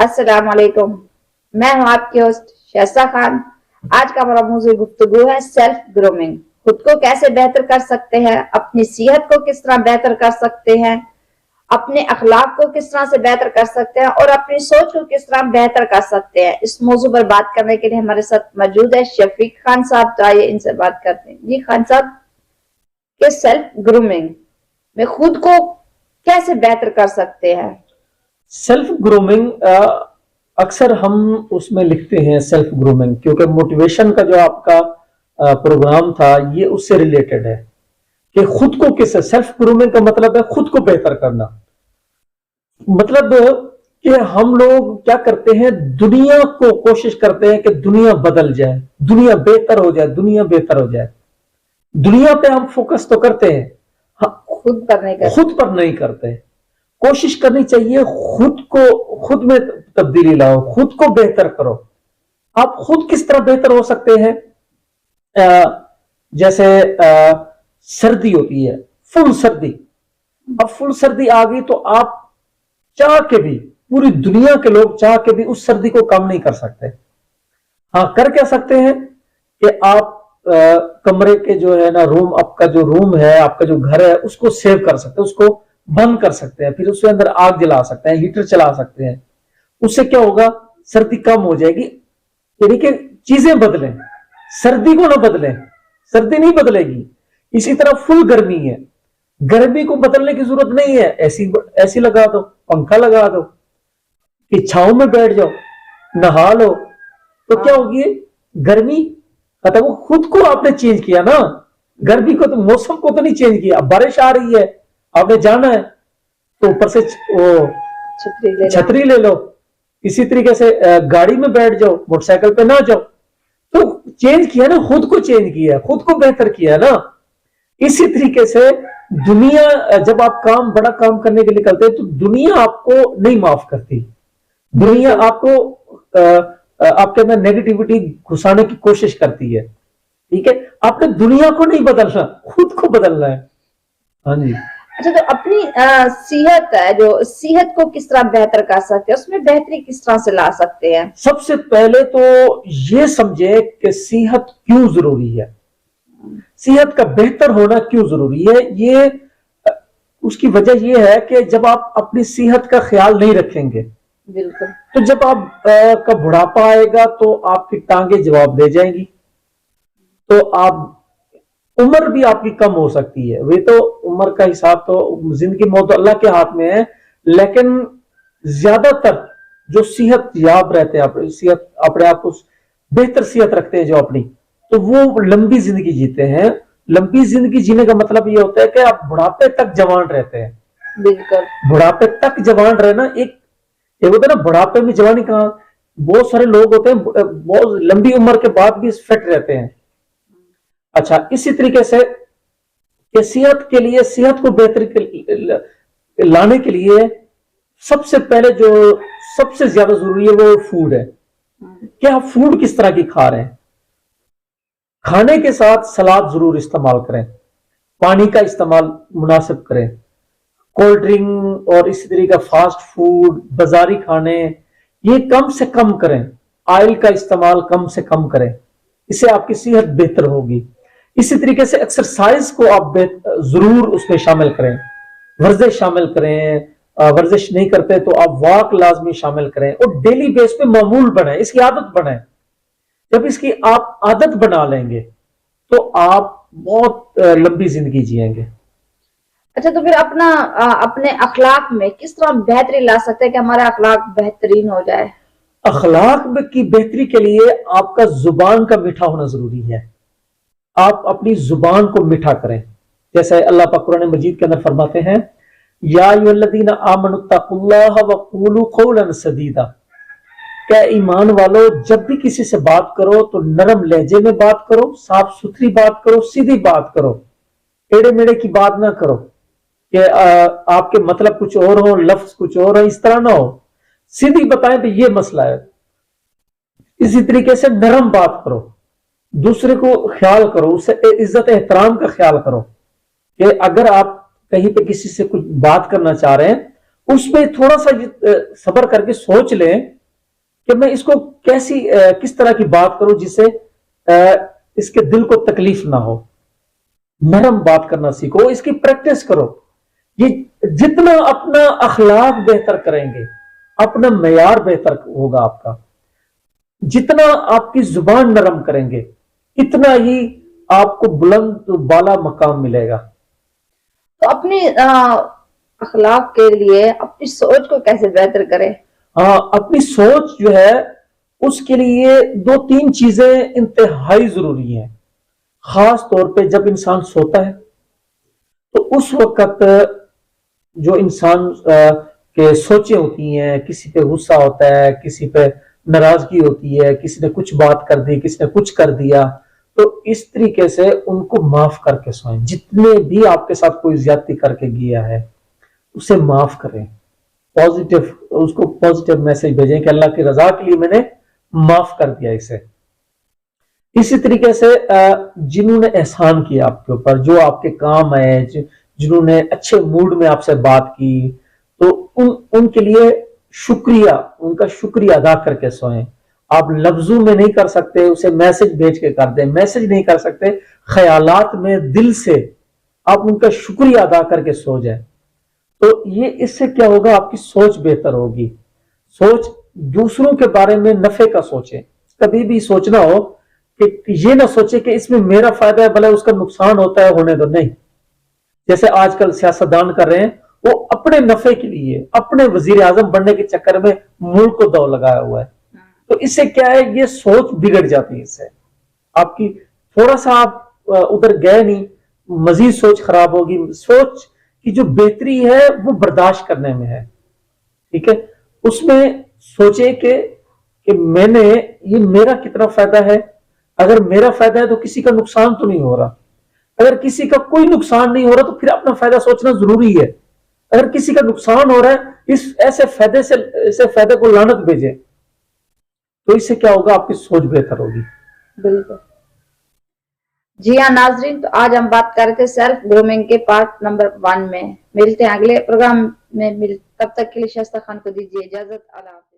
السلام علیکم، میں ہوں آپ کی ہوسٹ شائستہ خان۔ آج کا ہمارا موضوع گفتگو ہے سیلف گرومنگ۔ خود کو کیسے بہتر کر سکتے ہیں، اپنی صحت کو کس طرح بہتر کر سکتے ہیں، اپنے اخلاق کو کس طرح سے بہتر کر سکتے ہیں اور اپنی سوچ کو کس طرح بہتر کر سکتے ہیں۔ اس موضوع پر بات کرنے کے لیے ہمارے ساتھ موجود ہے شفیق خان صاحب، تو آئیے ان سے بات کرتے ہیں۔ جی خان صاحب، کہ سیلف گرومنگ میں خود کو کیسے بہتر کر سکتے ہیں؟ سیلف گرومنگ اکثر ہم اس میں لکھتے ہیں سیلف گرومنگ، کیونکہ موٹیویشن کا جو آپ کا پروگرام تھا یہ اس سے ریلیٹڈ ہے کہ خود کو کس سیلف گرومنگ کا مطلب ہے خود کو بہتر کرنا۔ مطلب کہ ہم لوگ کیا کرتے ہیں، دنیا کو کوشش کرتے ہیں کہ دنیا بدل جائے، دنیا بہتر ہو جائے، دنیا بہتر ہو جائے۔ دنیا پہ ہم فوکس تو کرتے ہیں، خود پر نہیں کرتے۔ کوشش کرنی چاہیے خود میں تبدیلی لاؤ، خود کو بہتر کرو۔ آپ خود کس طرح بہتر ہو سکتے ہیں؟ جیسے سردی ہوتی ہے، فل سردی، اب فل سردی آ گئی تو آپ چاہ کے بھی، پوری دنیا کے لوگ چاہ کے بھی اس سردی کو کم نہیں کر سکتے۔ ہاں، کر کیا سکتے ہیں کہ آپ کمرے کے جو ہے نا روم، آپ کا جو روم ہے، آپ کا جو گھر ہے، اس کو سیو کر سکتے ہیں، اس کو بند کر سکتے ہیں، پھر اس کے اندر آگ جلا سکتے ہیں، ہیٹر چلا سکتے ہیں۔ اس سے کیا ہوگا، سردی کم ہو جائے گی۔ یعنی کہ چیزیں بدلیں، سردی کو نہ بدلیں، سردی نہیں بدلے گی۔ اسی طرح فل گرمی ہے، گرمی کو بدلنے کی ضرورت نہیں ہے، ایسی لگا دو، پنکھا لگا دو، کہ چھاؤں میں بیٹھ جاؤ، نہا لو، تو کیا ہوگی گرمی ختم۔ خود کو آپ نے چینج کیا نا، گرمی کو تو، موسم کو تو نہیں چینج کیا۔ اب بارش آ رہی ہے، آپ نے جانا ہے تو اوپر سے چھتری لے لو، اسی طریقے سے گاڑی میں بیٹھ جاؤ، موٹر سائیکل پہ نہ جاؤ۔ تو چینج کیا نا، خود کو چینج کیا، خود کو بہتر کیا نا۔ اسی طریقے سے دنیا، جب آپ بڑا کام کرنے کے لیے نکلتے ہیں تو دنیا آپ کو نہیں معاف کرتی۔ دنیا آپ کو آپ کے اندر نیگیٹیوٹی گھسانے کی کوشش کرتی ہے، ٹھیک ہے؟ آپ نے دنیا کو نہیں بدلنا، خود کو بدلنا ہے۔ ہاں جی۔ اچھا، تو اپنی صحت ہے، جو صحت کو کس طرح بہتر کر سکتے ہیں، اس میں بہتری کس طرح سے لا سکتے ہیں؟ سب سے پہلے تو یہ سمجھے کہ صحت کیوں ضروری ہے، صحت کا بہتر ہونا کیوں ضروری ہے۔ اس کی وجہ یہ ہے کہ جب آپ اپنی صحت کا خیال نہیں رکھیں گے، بالکل، تو جب آپ کا بڑھاپا آئے گا تو آپ کی ٹانگیں جواب دے جائیں گی، تو عمر بھی آپ کی کم ہو سکتی ہے۔ وہ تو عمر کا حساب تو زندگی موت اللہ کے ہاتھ میں ہے، لیکن زیادہ تر جو صحت یاب رہتے ہیں، اپنے آپ کو بہتر صحت رکھتے ہیں جو اپنی، تو وہ لمبی زندگی جیتے ہیں۔ لمبی زندگی جینے کا مطلب یہ ہوتا ہے کہ آپ بڑھاپے تک جوان رہتے ہیں۔ بالکل، بڑھاپے تک جوان رہنا، ایک ہوتا ہے نا بڑھاپے میں جوانی کہاں، بہت سارے لوگ ہوتے ہیں بہت لمبی عمر کے بعد بھی فٹ رہتے ہیں۔ اچھا، اسی طریقے سے کہ صحت کے لیے، صحت کو بہتر لانے کے لیے سب سے پہلے جو سب سے زیادہ ضروری ہے وہ فوڈ ہے کہ آپ فوڈ کس طرح کی کھا رہے ہیں۔ کھانے کے ساتھ سلاد ضرور استعمال کریں، پانی کا استعمال مناسب کریں، کولڈ ڈرنک اور اسی طریقے فاسٹ فوڈ، بازاری کھانے، یہ کم سے کم کریں۔ آئل کا استعمال کم سے کم کریں، اس سے آپ کی صحت بہتر ہوگی۔ اسی طریقے سے ایکسرسائز کو آپ ضرور اس میں شامل کریں، ورزش شامل کریں۔ ورزش نہیں کرتے تو آپ واک لازمی شامل کریں، اور ڈیلی بیس پہ معمول بنائیں، اس کی عادت بنائیں۔ جب اس کی آپ عادت بنا لیں گے تو آپ بہت لمبی زندگی جیئیں گے۔ اچھا، تو پھر اپنے اخلاق میں کس طرح بہتری لا سکتے ہیں کہ ہمارا اخلاق بہترین ہو جائے؟ اخلاق کی بہتری کے لیے آپ کا زبان کا میٹھا ہونا ضروری ہے۔ آپ اپنی زبان کو میٹھا کریں، جیسے اللہ پاک قرآن مجید کے اندر فرماتے ہیں، یا ایھا الذین آمنوا اتقوا اللہ وقولوا قولا سدیدا، کہ ایمان والو جب بھی کسی سے بات کرو تو نرم لہجے میں بات کرو، صاف ستھری بات کرو، سیدھی بات کرو، ٹیڑے میڑے کی بات نہ کرو کہ آپ کے مطلب کچھ اور ہو، لفظ کچھ اور ہو، اس طرح نہ ہو، سیدھی بتائیں کہ یہ مسئلہ ہے۔ اسی طریقے سے نرم بات کرو، دوسرے کو خیال کرو، اس سے عزت احترام کا خیال کرو، کہ اگر آپ کہیں پہ کسی سے کچھ بات کرنا چاہ رہے ہیں اس پہ تھوڑا سا صبر کر کے سوچ لیں کہ میں اس کو کس طرح کی بات کروں جس سے اس کے دل کو تکلیف نہ ہو. نرم بات کرنا سیکھو, اس کی پریکٹس کرو. یہ جتنا اپنا اخلاق بہتر کریں گے, اپنا معیار بہتر ہوگا آپ کا, جتنا آپ کی زبان نرم کریں گے اتنا ہی آپ کو بلند بالا مقام ملے گا. تو اپنی اخلاق کے لیے اپنی سوچ کو کیسے بہتر کریں؟ اپنی سوچ جو ہے اس کے لیے 2-3 چیزیں انتہائی ضروری ہیں. خاص طور پہ جب انسان سوتا ہے تو اس وقت جو انسان کے سوچیں ہوتی ہیں, کسی پہ غصہ ہوتا ہے, کسی پہ ناراضگی ہوتی ہے, کسی نے کچھ بات کر دی, کسی نے کچھ کر دیا, تو اس طریقے سے ان کو معاف کر کے سوئیں. جتنے بھی آپ کے ساتھ کوئی زیادتی کر کے گیا ہے اسے معاف کریں, اس کو پازیٹیو میسج بھیجیں کہ اللہ کی رضا کے لیے میں نے معاف کر دیا اسے. اسی طریقے سے جنہوں نے احسان کیا آپ کے اوپر, جو آپ کے کام آئے, جنہوں نے اچھے موڈ میں آپ سے بات کی, تو ان کے لیے ان کا شکریہ ادا کر کے سوئیں. آپ لفظوں میں نہیں کر سکتے, اسے میسج بھیج کے کر دیں. میسج نہیں کر سکتے, خیالات میں دل سے آپ ان کا شکریہ ادا کر کے سو جائیں. تو یہ اس سے کیا ہوگا, آپ کی سوچ بہتر ہوگی. سوچ دوسروں کے بارے میں نفع کا سوچیں. کبھی بھی سوچنا ہو کہ یہ نہ سوچے کہ اس میں میرا فائدہ ہے بھلے اس کا نقصان ہوتا ہے, ہونے دو. نہیں, جیسے آج کل سیاستدان کر رہے ہیں, وہ اپنے نفع کے لیے, اپنے وزیر اعظم بننے کے چکر میں ملک کو دو لگایا ہوا ہے. تو اس سے کیا ہے, یہ سوچ بگڑ جاتی ہے. اس سے آپ کی تھوڑا سا آپ ادھر گئے نہیں, مزید سوچ خراب ہوگی. سوچ کی جو بہتری ہے وہ برداشت کرنے میں ہے. ٹھیک ہے, اس میں سوچے کہ میں نے یہ میرا کتنا فائدہ ہے. اگر میرا فائدہ ہے تو کسی کا نقصان تو نہیں ہو رہا. اگر کسی کا کوئی نقصان نہیں ہو رہا تو پھر اپنا فائدہ سوچنا ضروری ہے. اگر کسی کا نقصان ہو رہا ہے, اس ایسے فائدے کو لعنت بھیجے, تو اس سے کیا ہوگا, آپ کی سوچ بہتر ہوگی. بالکل. جی ہاں ناظرین, تو آج ہم بات کر رہے تھے سیلف گرومنگ کے پارٹ نمبر 1 میں. ملتے ہیں اگلے پروگرام میں. تب تک کے لیے شائستہ خان کو دیجیے اجازت. اللہ حافظ.